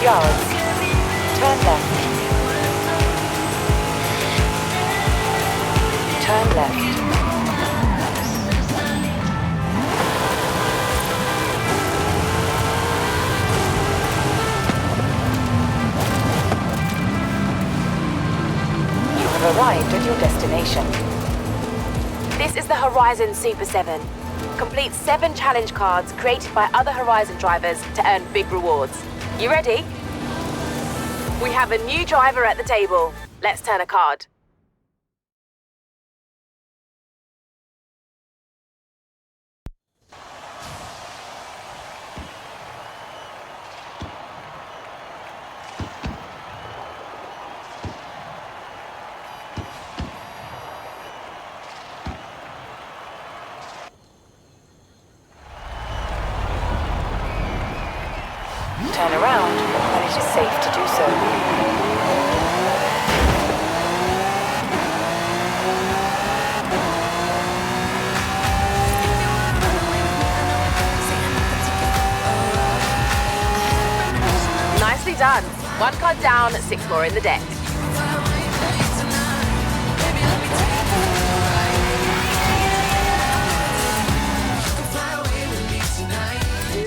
yards. Turn left. Turn left. You have arrived at your destination. This is the Horizon Super 7. Complete 7 challenge cards created by other Horizon drivers to earn big rewards. You ready? We have a new driver at the table. Let's turn a card. Turn around when it is safe to do so. Nicely done. 1 card down, 6 more in the deck.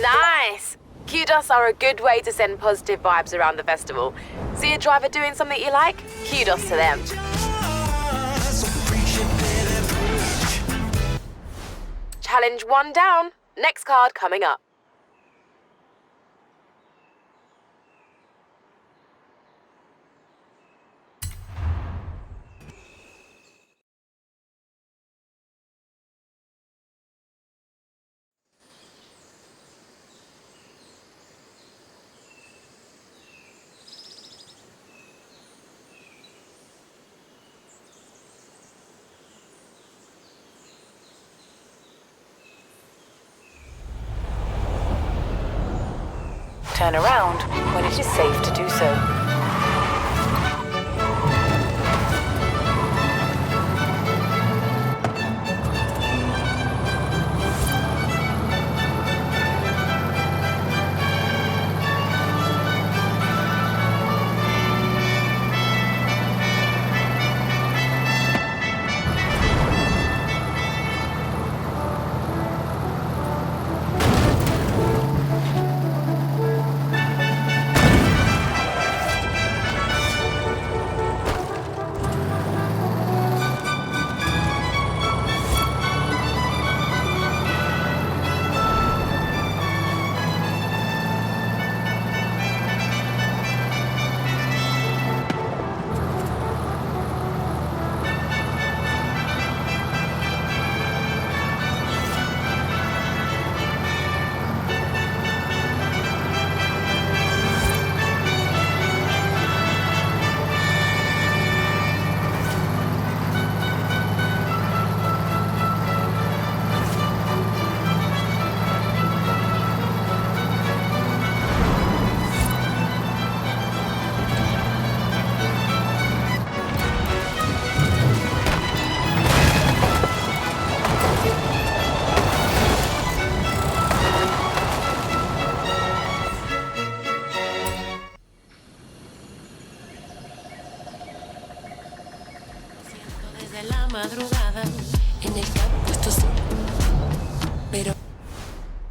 Nice! Kudos are a good way to send positive vibes around the festival. See a driver doing something you like? Kudos to them. Challenge 1 down. Next card coming up. Turn around when it is safe to do so.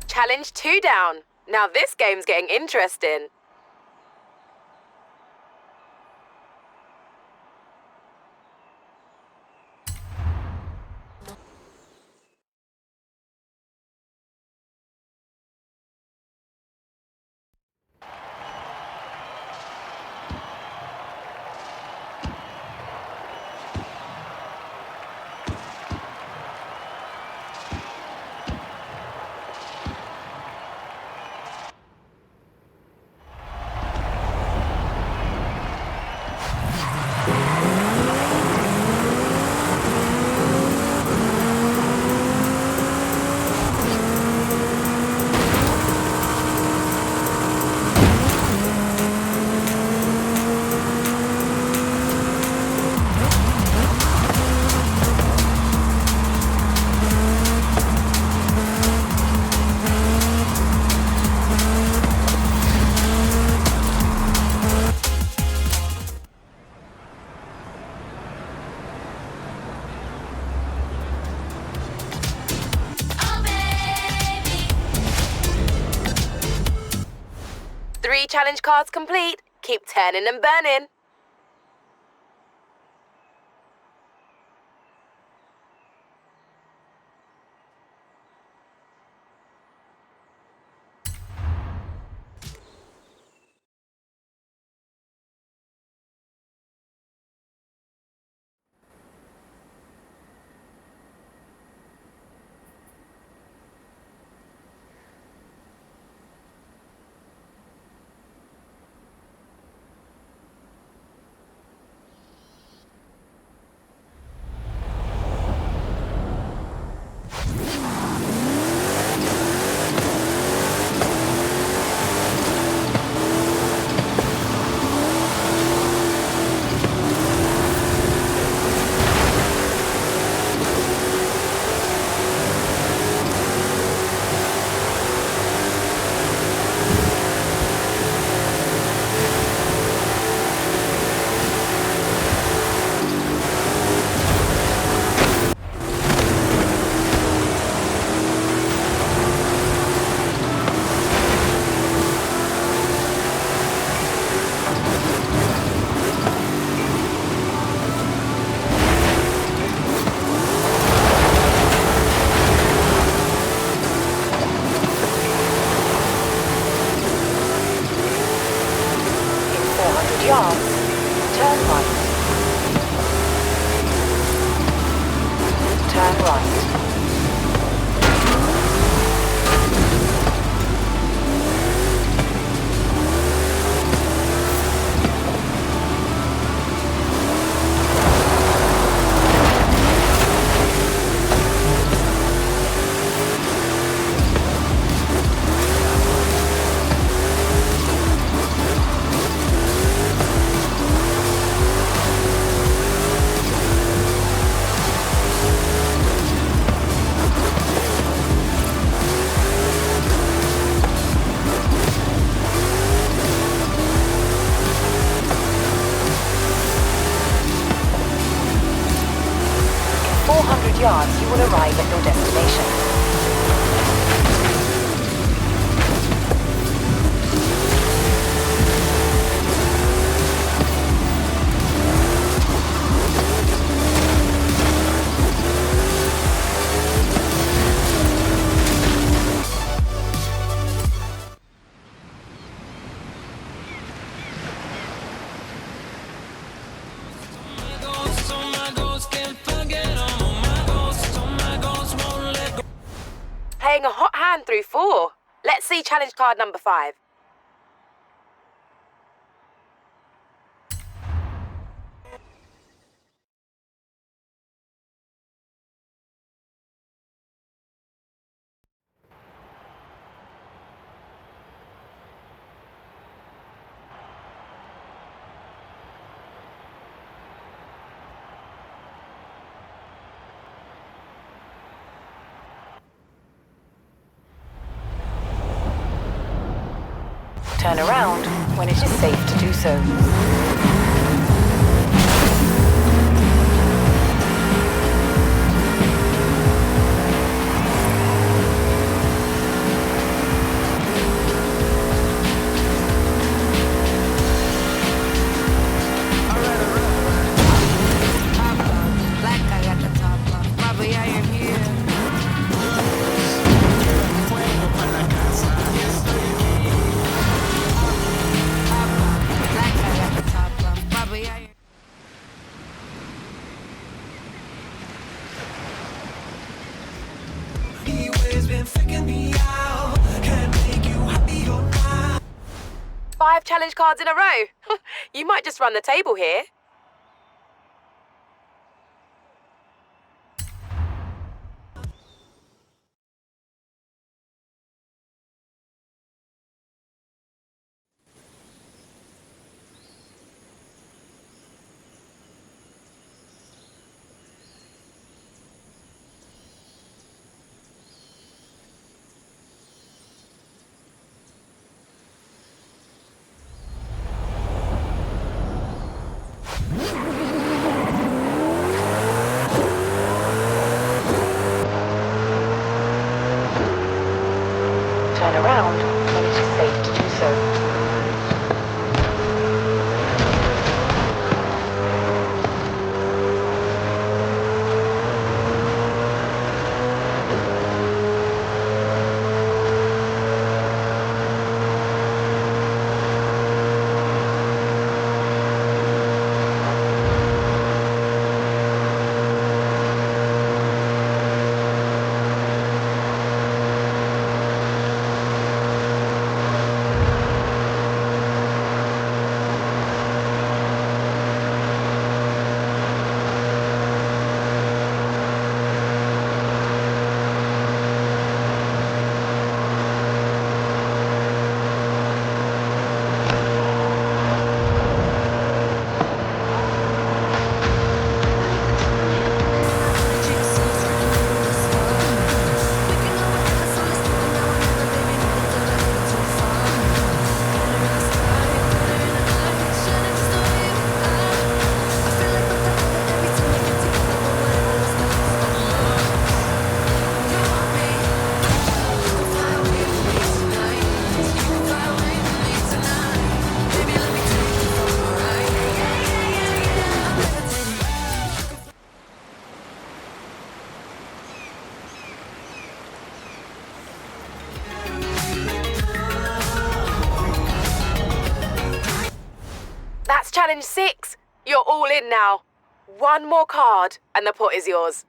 Challenge 2 down. Now this game's getting interesting. 3 challenge cards complete. Keep turning and burning. yards, turn right. Turn right. Yards, you will arrive at your destination. Playing a hot hand through 4. Let's see challenge card number 5. Turn around when it is safe to do so. Five challenge cards in a row. You might just run the table here. challenge 6. You're all in now. One more card, and the pot is yours.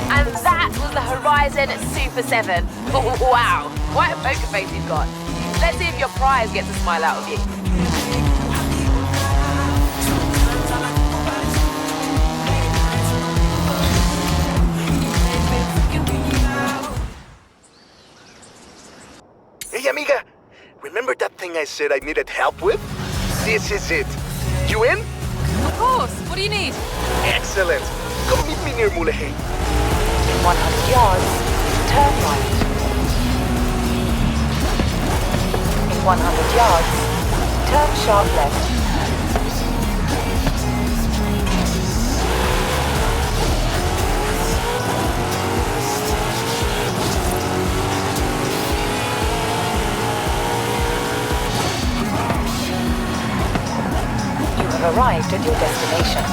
And that was the Horizon Super 7. Wow, quite a poker face you've got. Let's see if your prize gets a smile out of you. Hey, amiga. Remember that thing I said I needed help with? This is it. You in? Of course. What do you need? Excellent. Come meet me near Mulehey. In 100 yards, turn right. In 100 yards, turn sharp left. You have arrived at your destination.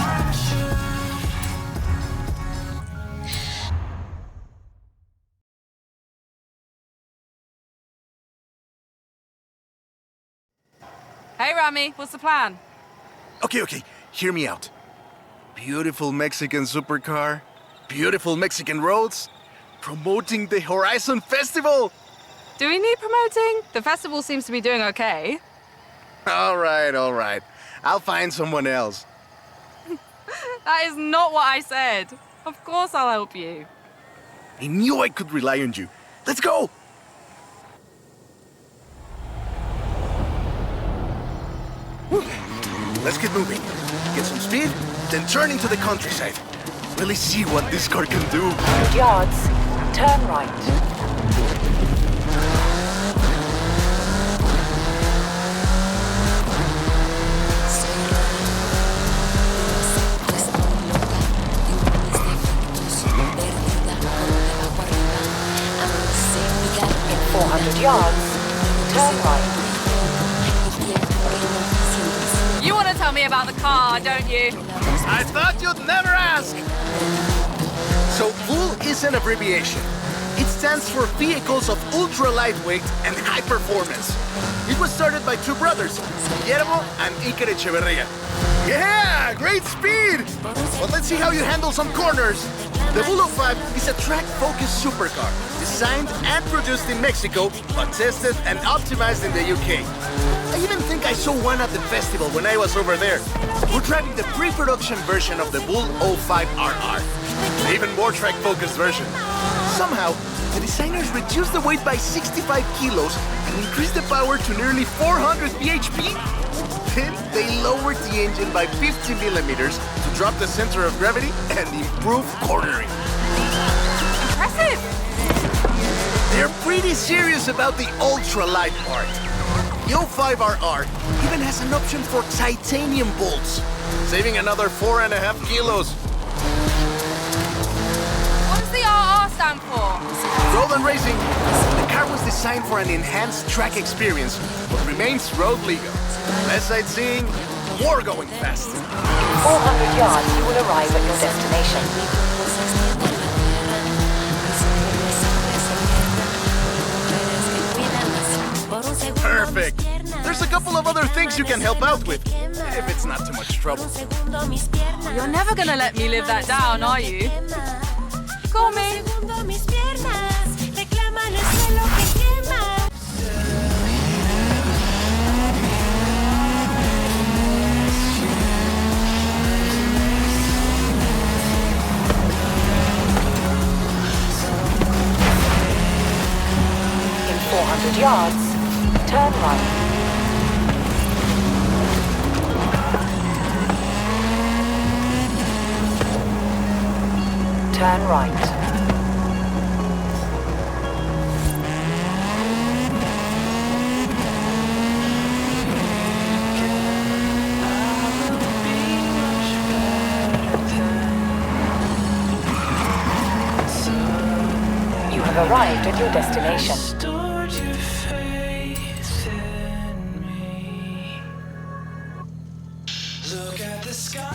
Hey, Rami, what's the plan? Okay. Hear me out. Beautiful Mexican supercar. Beautiful Mexican roads. Promoting the Horizon Festival. Do we need promoting? The festival seems to be doing okay. All right. I'll find someone else. That is not what I said. Of course I'll help you. I knew I could rely on you. Let's go! Whew. Let's get moving. Get some speed, then turn into the countryside. Really see what this car can do. 100 yards, turn right. In 400 yards, turn right. You want to tell me about the car, don't you? I thought you'd never ask! So VUL is an abbreviation. It stands for Vehicles of Ultra Lightweight and High Performance. It was started by two brothers, Guillermo and Iker Echeverria. Yeah, great speed! But let's see how you handle some corners. The VUL 05 is a track-focused supercar, designed and produced in Mexico, but tested and optimized in the UK. I even think I saw one at the festival when I was over there. We're driving the pre-production version of the VUL 05RR, the even more track-focused version. Somehow, the designers reduced the weight by 65 kilos and increased the power to nearly 400 bhp. Then they lowered the engine by 50 millimeters to drop the center of gravity and improve cornering. Impressive! They're pretty serious about the ultra-light part. The 05RR even has an option for titanium bolts, saving another 4.5 kilos. What does the RR stand for? Road and racing. The car was designed for an enhanced track experience, but remains road legal. Less sightseeing, more going fast. In 400 yards, you will arrive at your destination. Perfect. There's a couple of other things you can help out with, if it's not too much trouble. You're never gonna let me live that down, are you? Call me. yards. Turn right. Turn right. You have arrived at your destination. Look at the sky.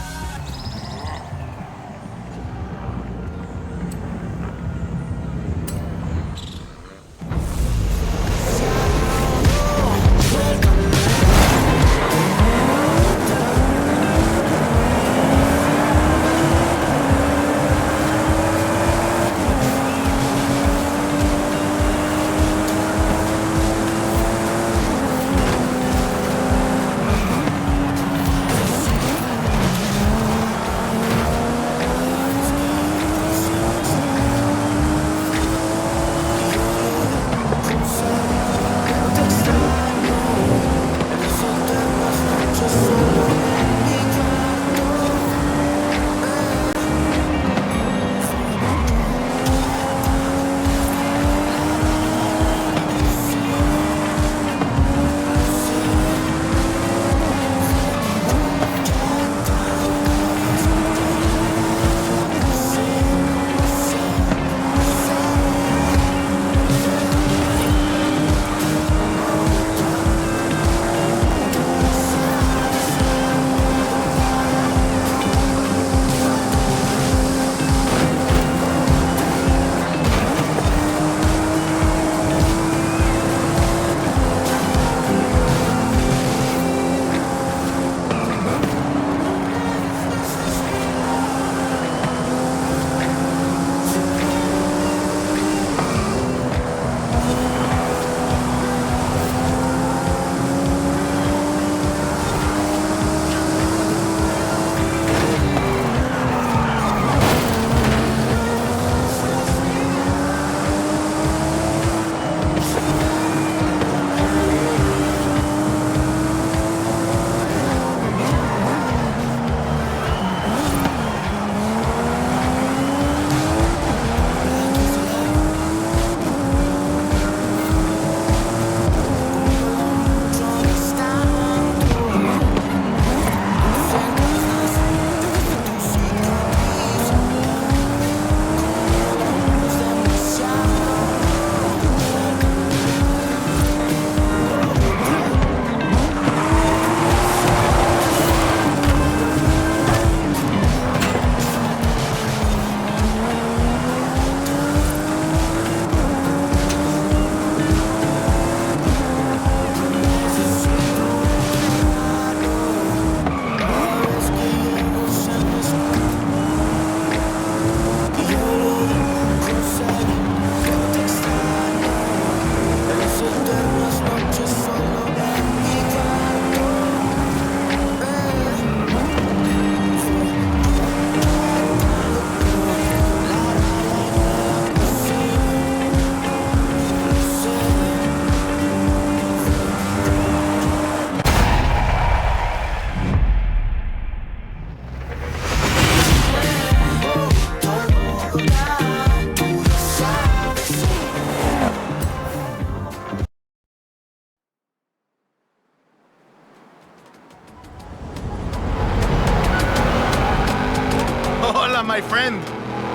My friend.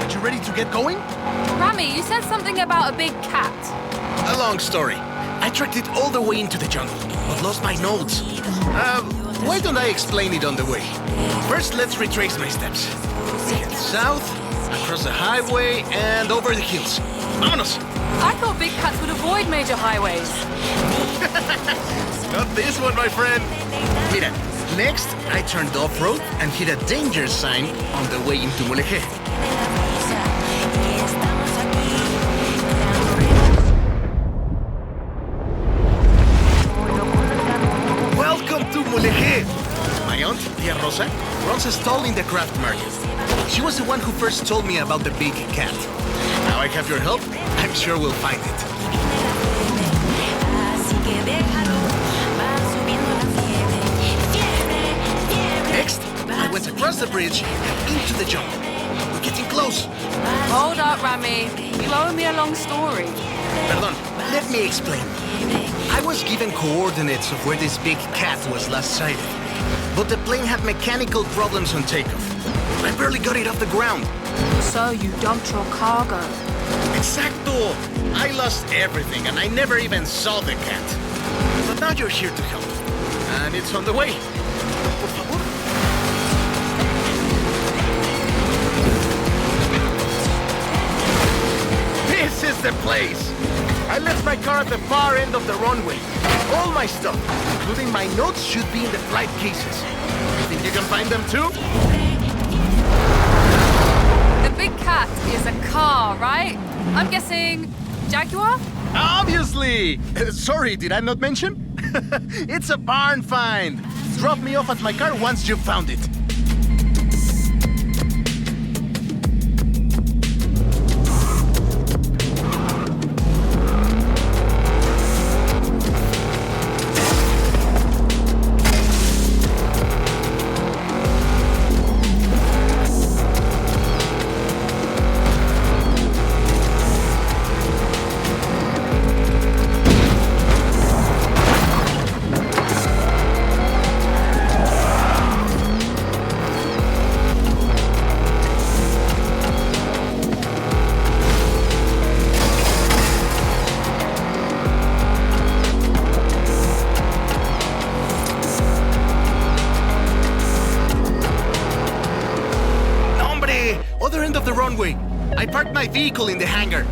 Are you ready to get going? Rami, you said something about a big cat. A long story. I tracked it all the way into the jungle, but lost my notes. Why don't I explain it on the way? First, let's retrace my steps. We head south, across the highway, and over the hills. Vámonos! I thought big cats would avoid major highways. Not this one, my friend. Mira, next, I turned off-road and hit a danger sign on the way into Mulegé. Welcome to Mulegé! My aunt, Tia Rosa, runs a stall in the craft market. She was the one who first told me about the big cat. Now I have your help, I'm sure we'll find it. the bridge and into the jungle. We're getting close. Hold up, Rami. You owe me a long story. Perdón, let me explain. I was given coordinates of where this big cat was last sighted. But the plane had mechanical problems on takeoff. I barely got it off the ground. So you dumped your cargo. Exacto! I lost everything and I never even saw the cat. But now you're here to help. And it's on the way. Por favor. This is the place! I left my car at the far end of the runway. All my stuff, including my notes, should be in the flight cases. You think you can find them too? The big cat is a car, right? I'm guessing Jaguar? Obviously! Sorry, did I not mention? It's a barn find. Drop me off at my car once you've found it. Other end of the runway. I parked my vehicle in the hangar.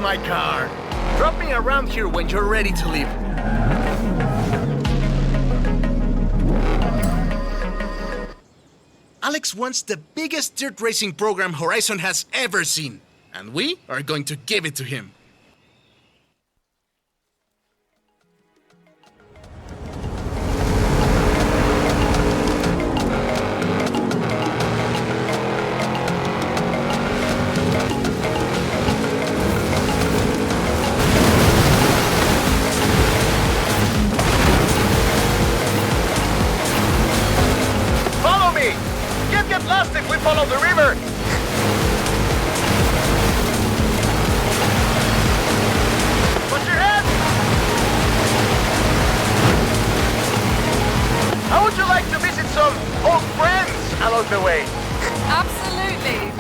My car. Drop me around here when you're ready to leave. Alex wants the biggest dirt racing program Horizon has ever seen, and we are going to give it to him. Get lost if we follow the river! Watch your head! How would you like to visit some old friends along the way? Absolutely.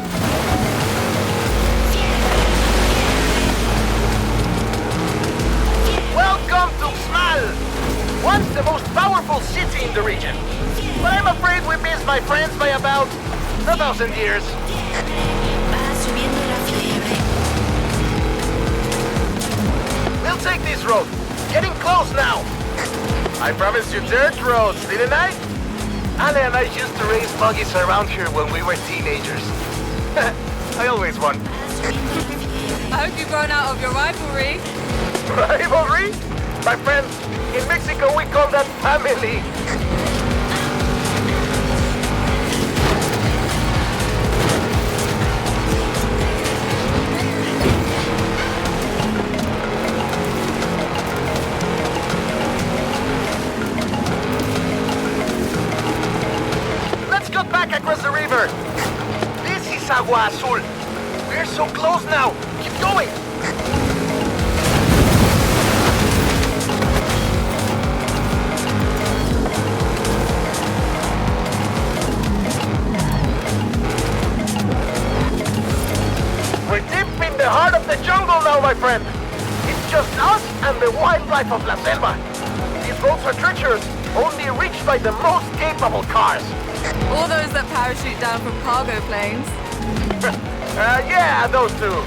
Welcome to Xmal! Once the most powerful city in the region. But I'm afraid we missed my friends by about 1,000 years. We'll take this road. Getting close now. I promised you dirt roads, didn't I? Ale and I used to race buggies around here when we were teenagers. I always won. I hope you've grown out of your rivalry. Rivalry? My friend, in Mexico we call that family. Across the river. This is Agua Azul. We're so close now. Keep going. We're deep in the heart of the jungle now, my friend. It's just us and the wildlife of La Selva. These roads are treacherous, only reached by the most capable cars. All those that parachute down from cargo planes. Yeah, those two.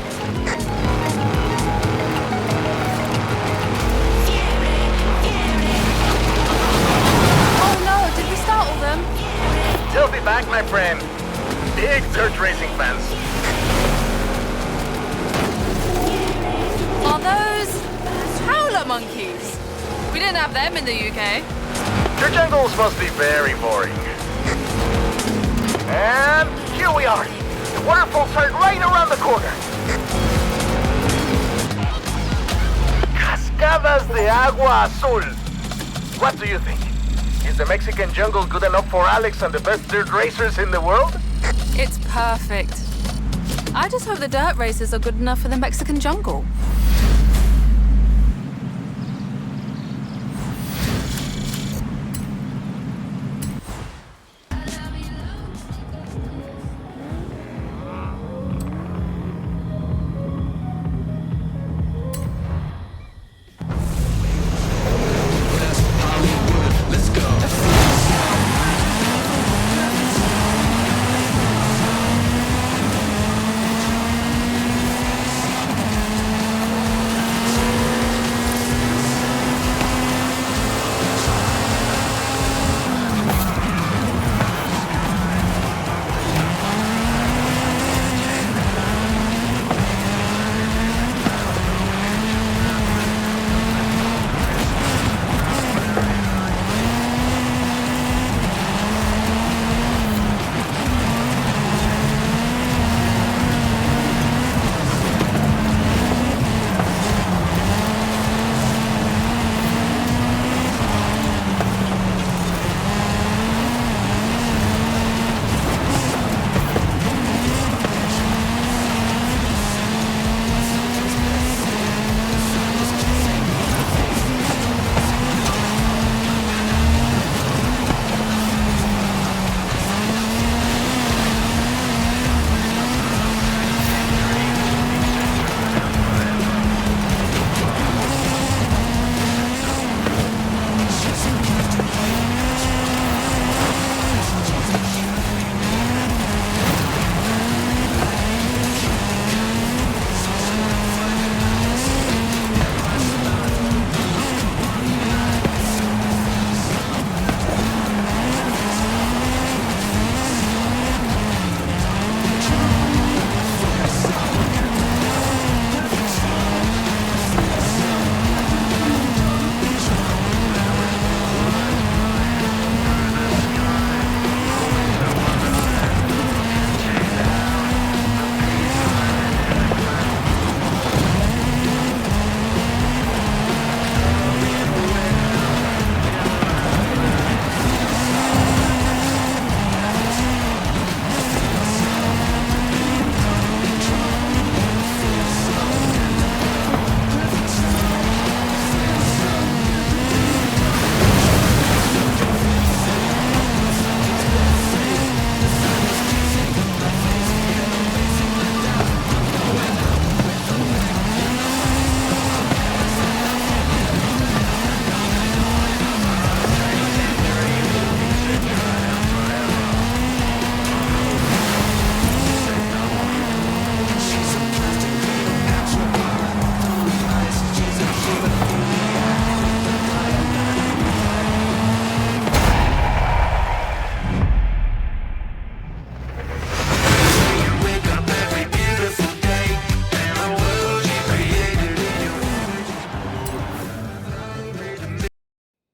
Oh no, did we startle them? They'll be back, my friend. Big dirt racing fans. Are those howler monkeys? We didn't have them in the UK. Your jungles must be very boring. And here we are. The waterfalls are right around the corner. Cascadas de Agua Azul. What do you think? Is the Mexican jungle good enough for Alex and the best dirt racers in the world? It's perfect. I just hope the dirt races are good enough for the Mexican jungle.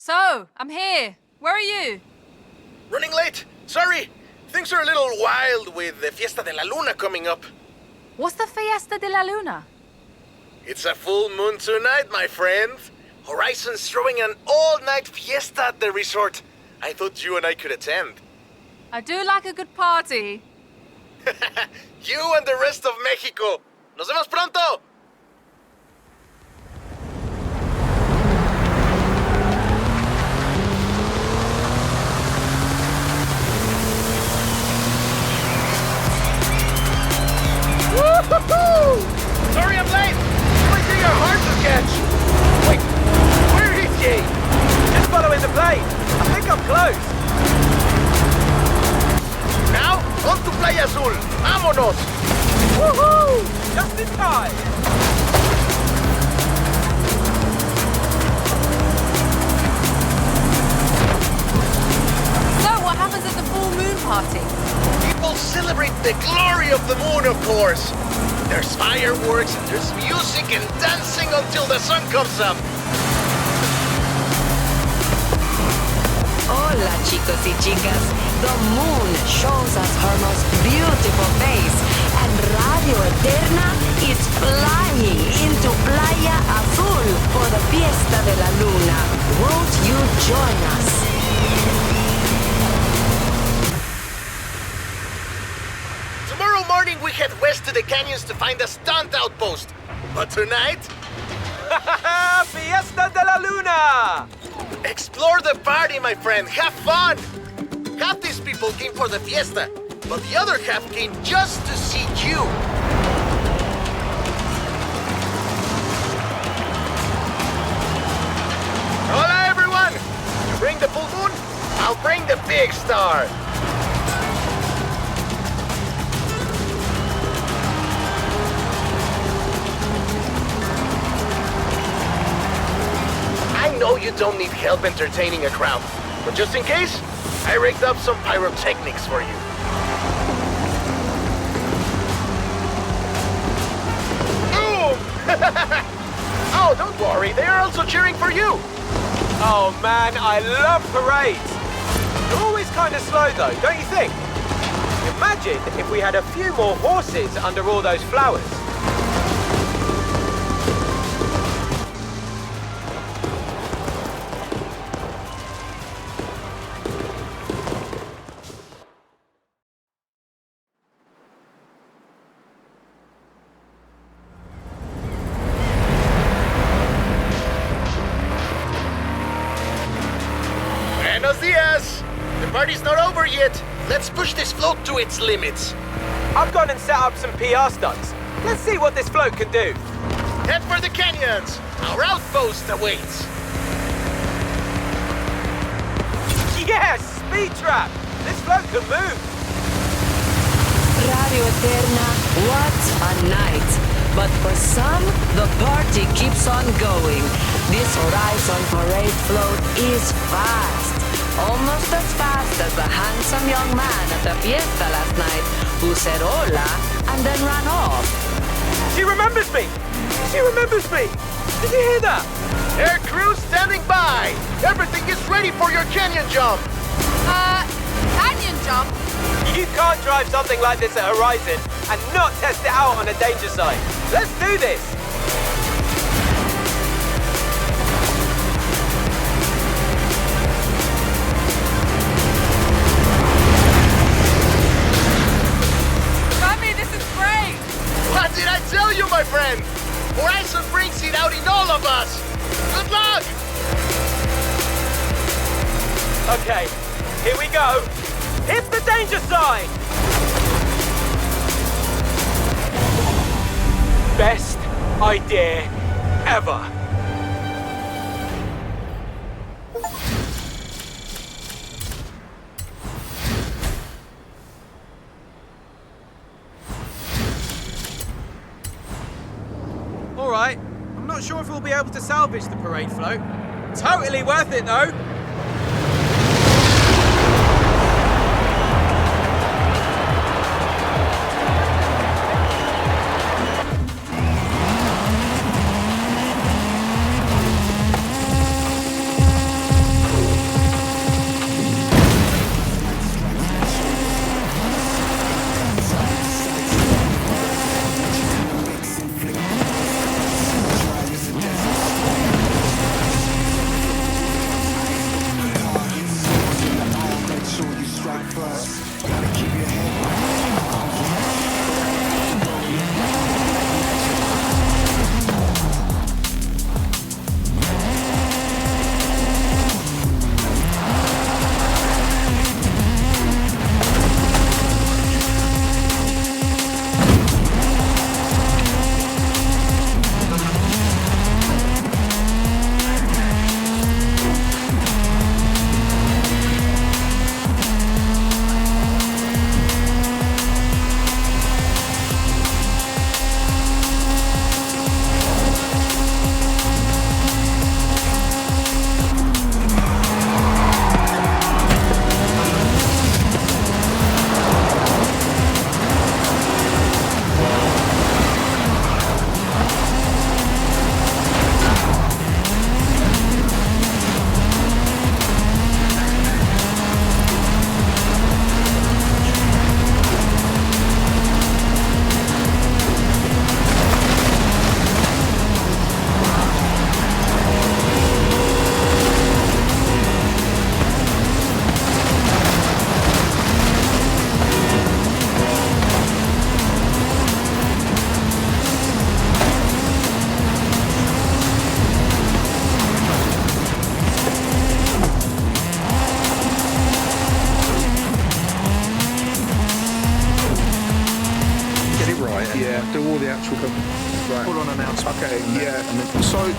So, I'm here. Where are you? Running late. Sorry. Things are a little wild with the Fiesta de la Luna coming up. What's the Fiesta de la Luna? It's a full moon tonight, my friend. Horizon's throwing an all-night fiesta at the resort. I thought you and I could attend. I do like a good party. You and the rest of Mexico. Nos vemos pronto! Woo-hoo-hoo! Sorry I'm late! Might be your heart to catch! Wait, where is he? azul! ¡Vámonos! Woohoo! Just in time! So, what happens at the full moon party? People celebrate the glory of the moon, of course. There's fireworks and there's music and dancing until the sun comes up. Hola, chicos y chicas. The moon shows us her most beautiful face, and Radio Eterna is flying into Playa Azul for the Fiesta de la Luna. Won't you join us? Tomorrow morning we head west to the canyons to find a stunt outpost. But tonight, Fiesta de la Luna! explore the party, my friend. Have fun! Half these people came for the fiesta, but the other half came just to see you. Hola, everyone! You bring the full moon, I'll bring the big star. I know you don't need help entertaining a crowd, but just in case, I rigged up some pyrotechnics for you. Boom! Oh, don't worry, they are also cheering for you. Oh man, I love parades! They're always kind of slow though, don't you think? Imagine if we had a few more horses under all those flowers. Buenos dias! The party's not over yet. Let's push this float to its limits. I've gone and set up some PR stunts. Let's see what this float can do. Head for the canyons. Our outpost awaits. Yes! Speed trap! This float can move! Radio Eterna, what a night. But for some, the party keeps on going. This Horizon parade float is fast. Almost as fast as the handsome young man at the fiesta last night who said hola and then ran off. She remembers me! She remembers me! Did you hear that? Air crew standing by. Everything is ready for your canyon jump. Canyon jump? You can't drive something like this at Horizon and not test it out on a danger site. Let's do this! Sammy, this is great! What did I tell you, my friend? Horizon brings it out in all of us. Good luck! Okay, here we go. Hit the danger sign! Best idea ever. All right, I'm not sure if we'll be able to salvage the parade float. Totally worth it though.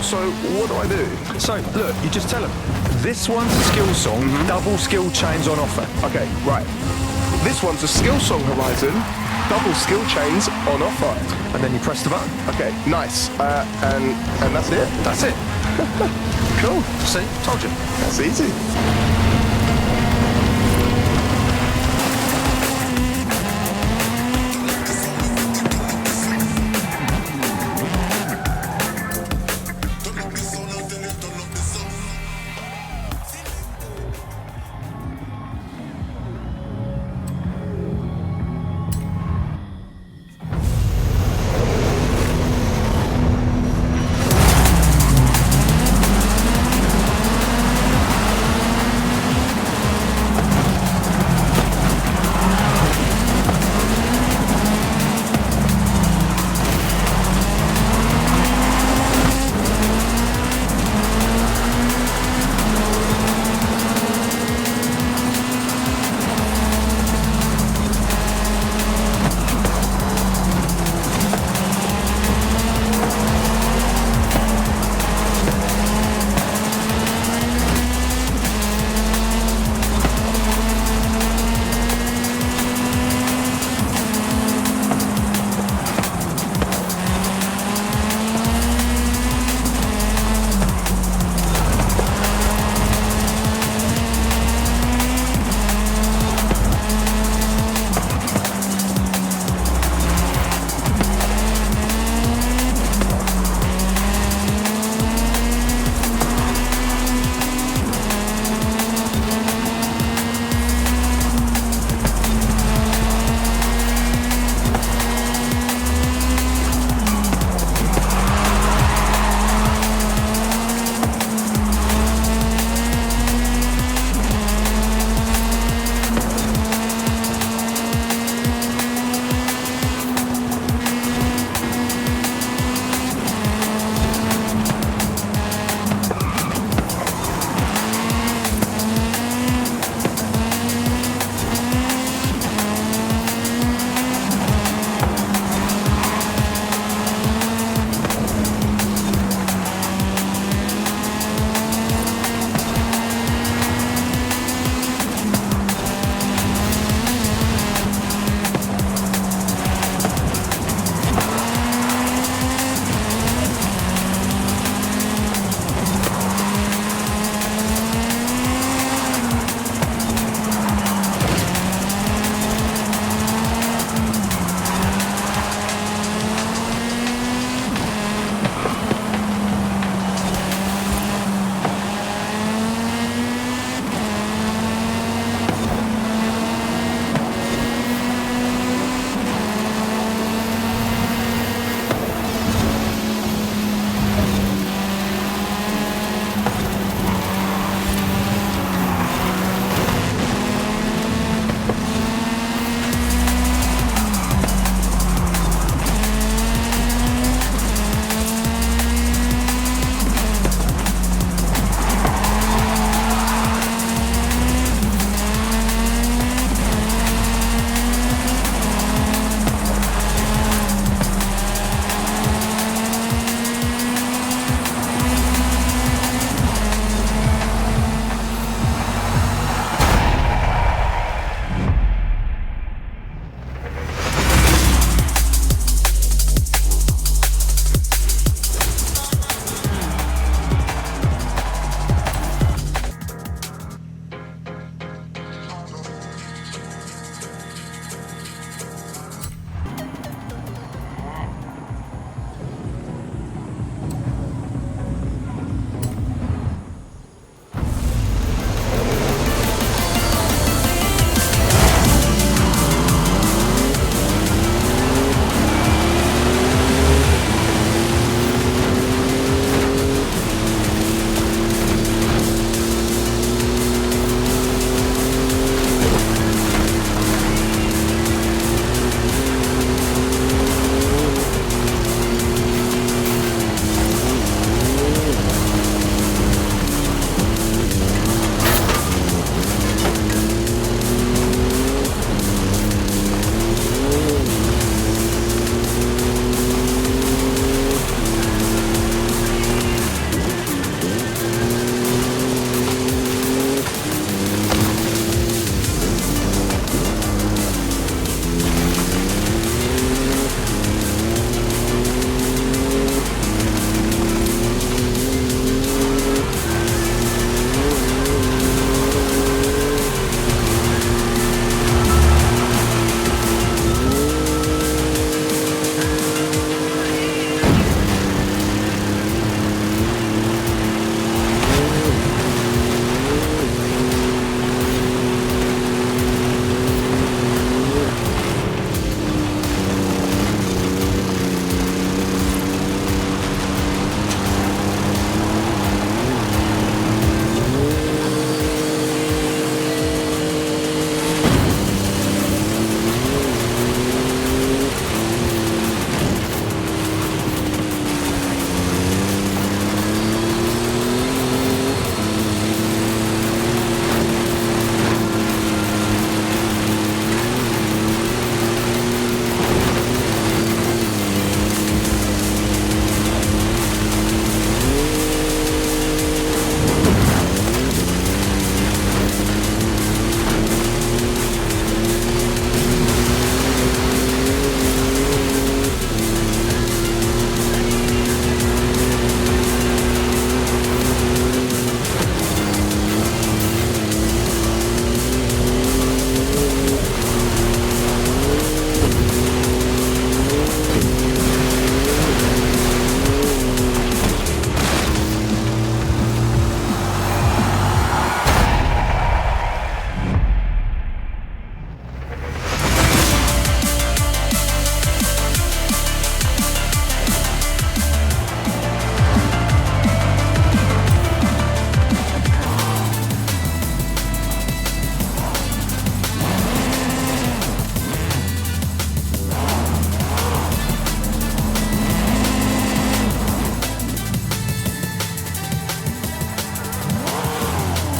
So what do I do? So look, you just tell them. This one's a skill song, double skill chains on offer. Okay, right. This one's a skill song, Horizon. Double skill chains on offer. And then you press the button. Okay, nice. And that's it? That's it. Cool. See, told you. That's easy.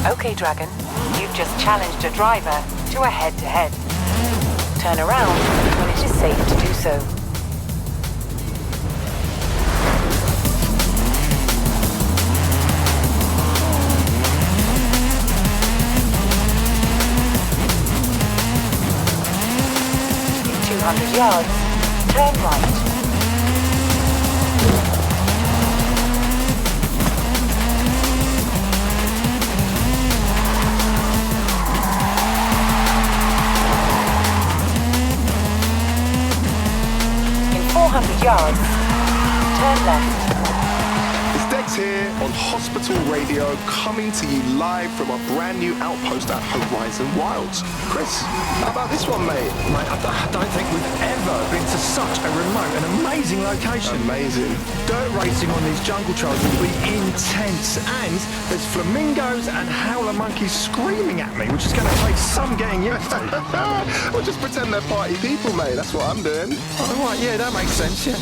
Okay, Dragon. You've just challenged a driver to a head-to-head. Turn around when it is safe to do so. In 200 yards, turn right. In 400 yards, turn left. It's Dex here on Hospital Radio, coming to you live from a brand new outpost at Horizon Wilds. Chris, how about this one, mate? Mate, I don't think we've ever been to such a remote and amazing location. Amazing. Dirt racing on these jungle trails will be intense, and there's flamingos and howler monkeys screaming at me, which is going to take some getting used to. Well, just pretend they're party people, mate. That's what I'm doing. Oh, right, yeah, that makes sense, yeah.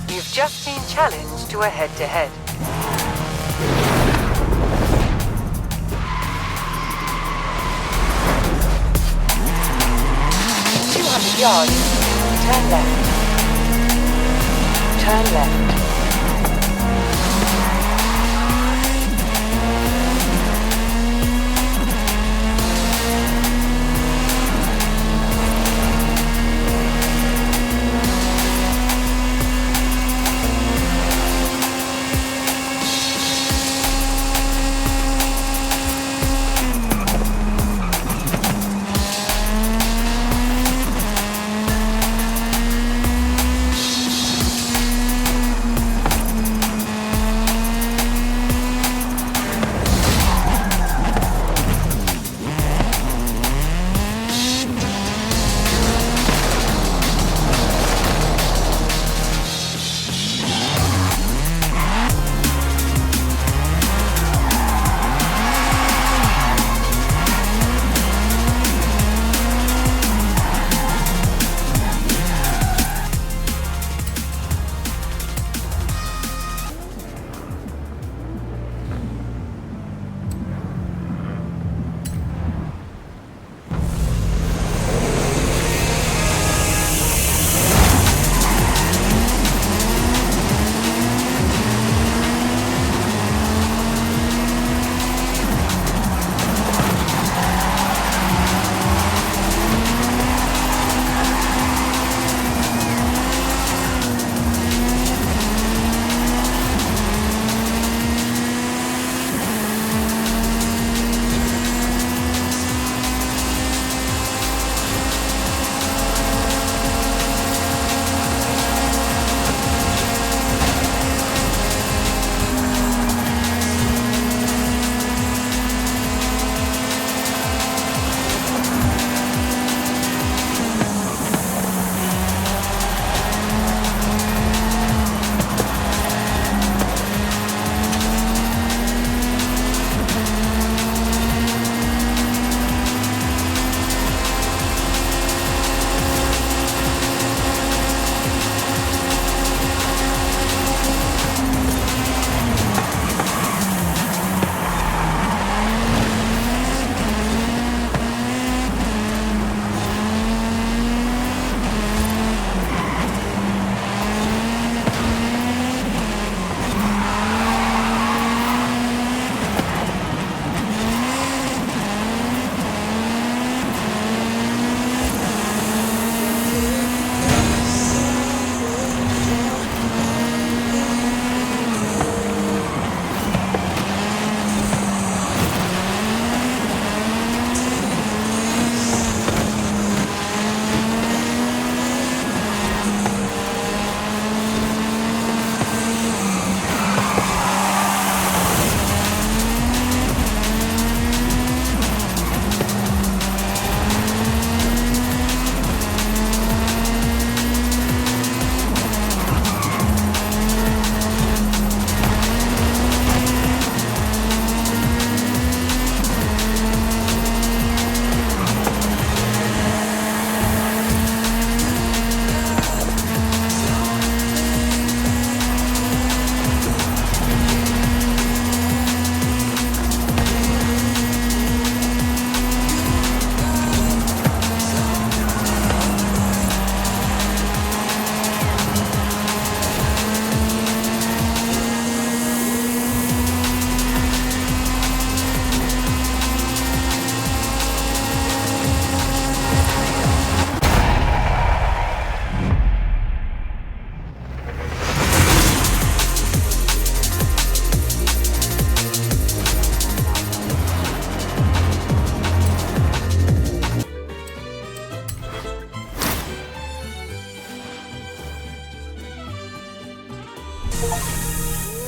You've just been challenged to a head-to-head. In 200 yards, turn left. Turn left.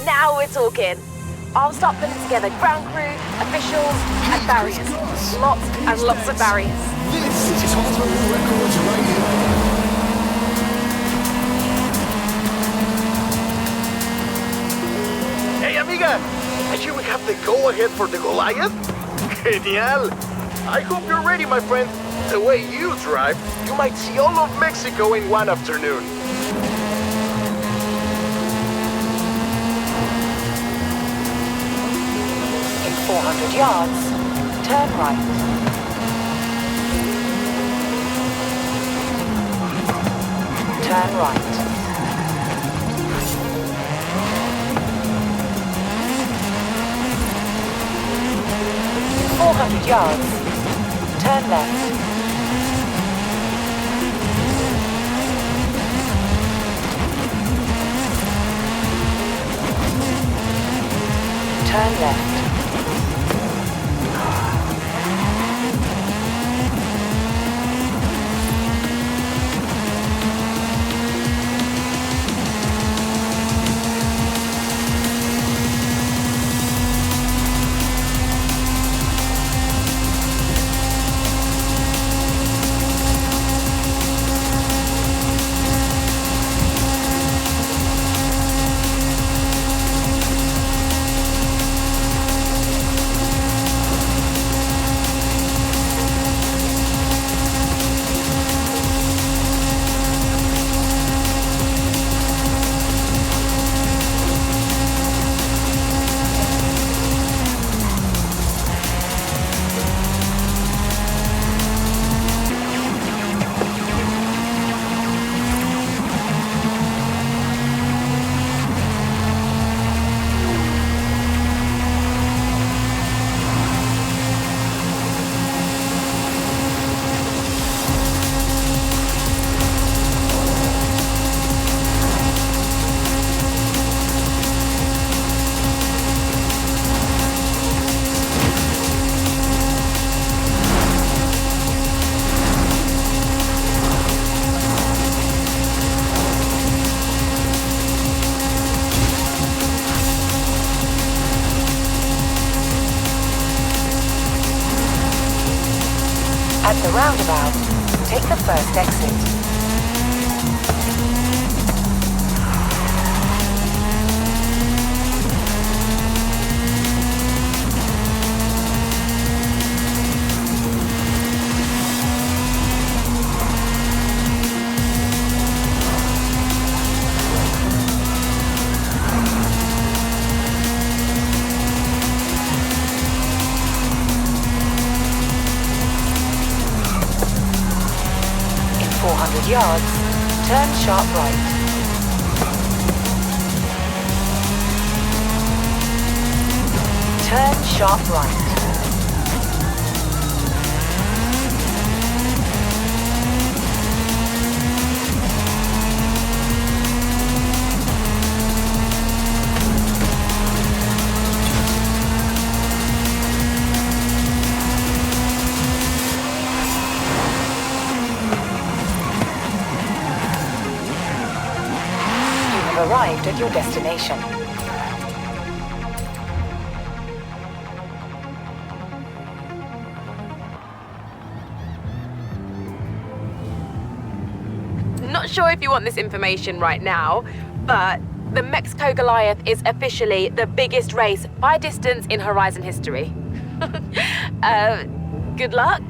Now we're talking. I'll start putting together ground crew, officials, and barriers. Lots and lots of barriers. This is Hospital Records Radio. Hey, amiga! I hear we have the go-ahead for the Goliath? Genial! I hope you're ready, my friend. The way you drive, you might see all of Mexico in one afternoon. In 400 yards, turn right. Turn right. In 400 yards, turn left. Turn left. At the roundabout, take the first exit. In 400 yards, turn sharp right. Turn sharp right. You have arrived at your destination. Not sure if you want this information right now, but the Mexico Goliath is officially the biggest race by distance in Horizon history. Good luck.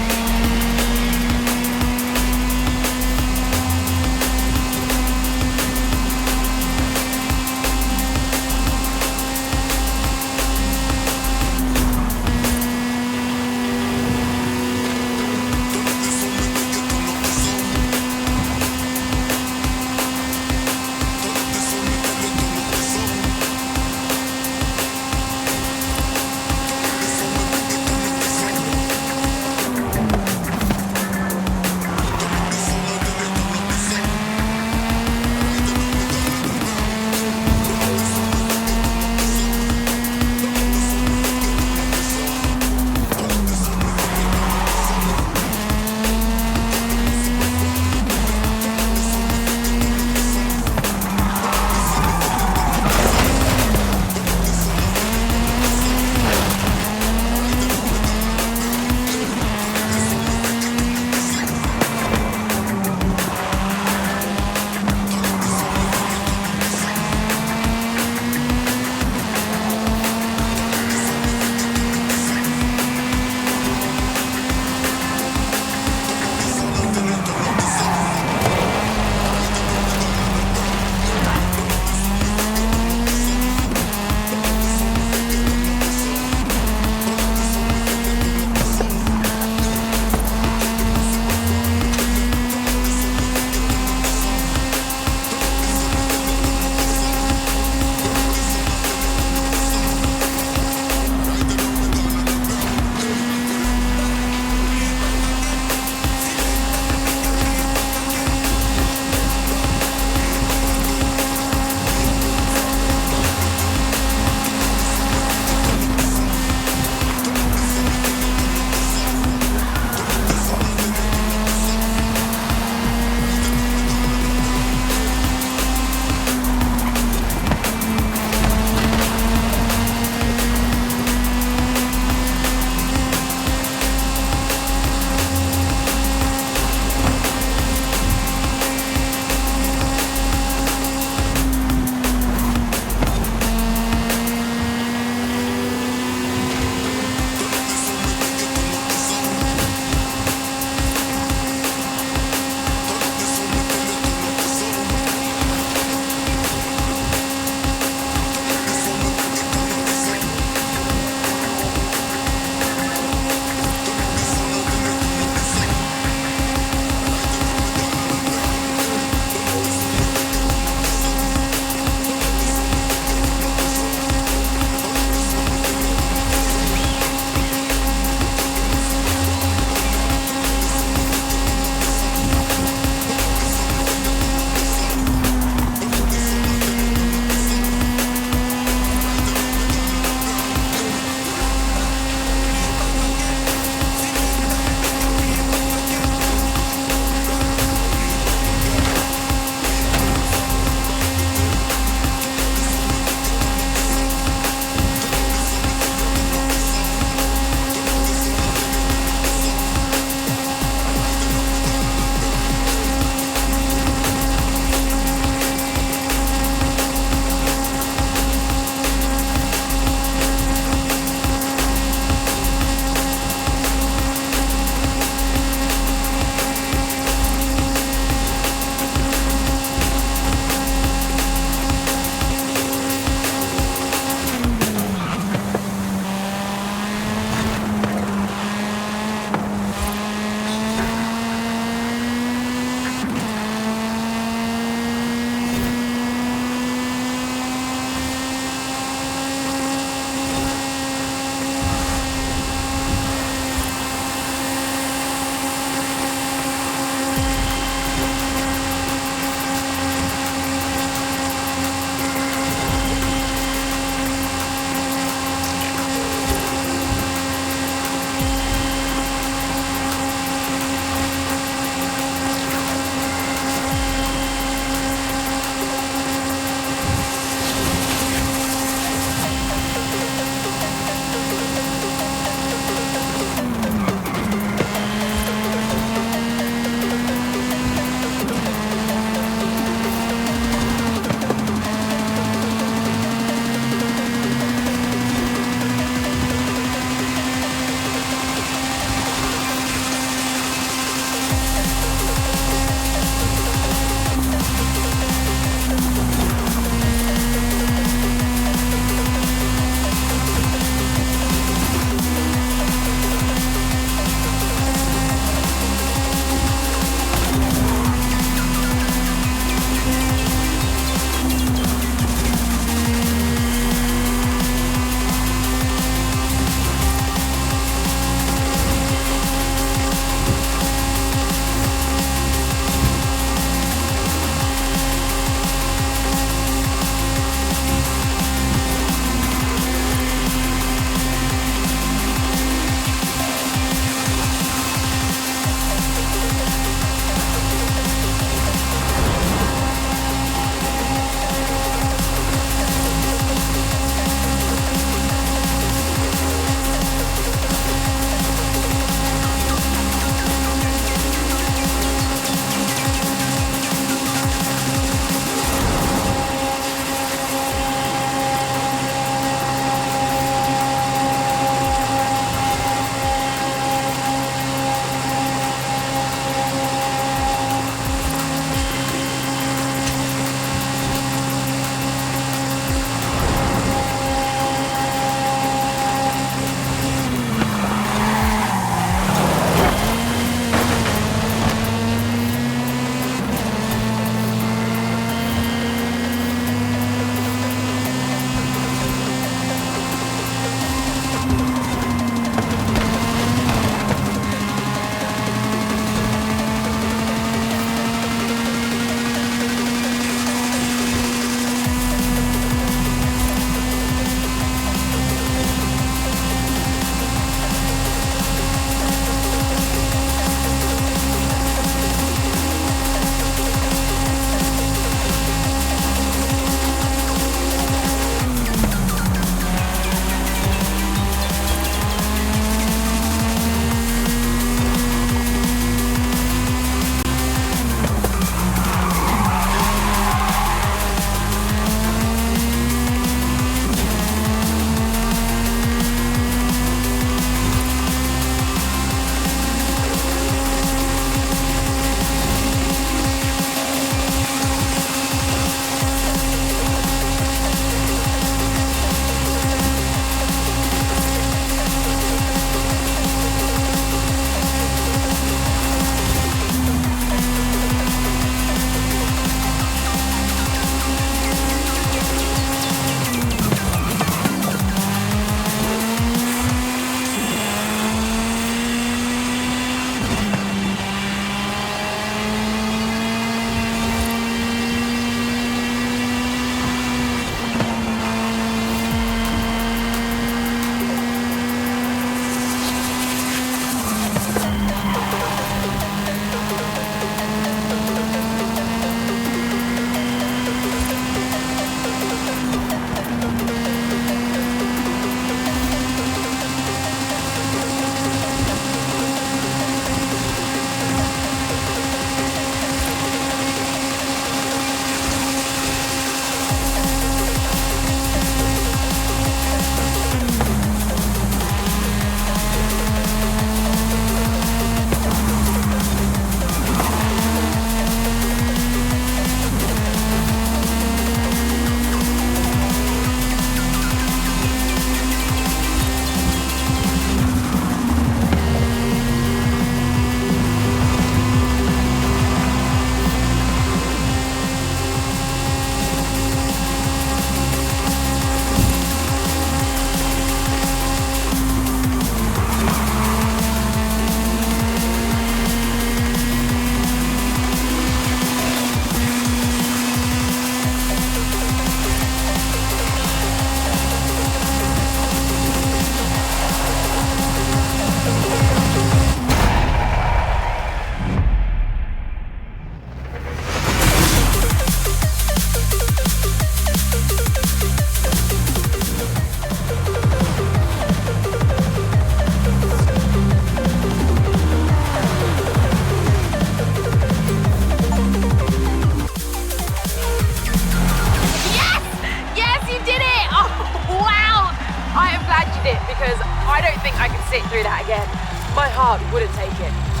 because I don't think I can sit through that again. My heart wouldn't take it.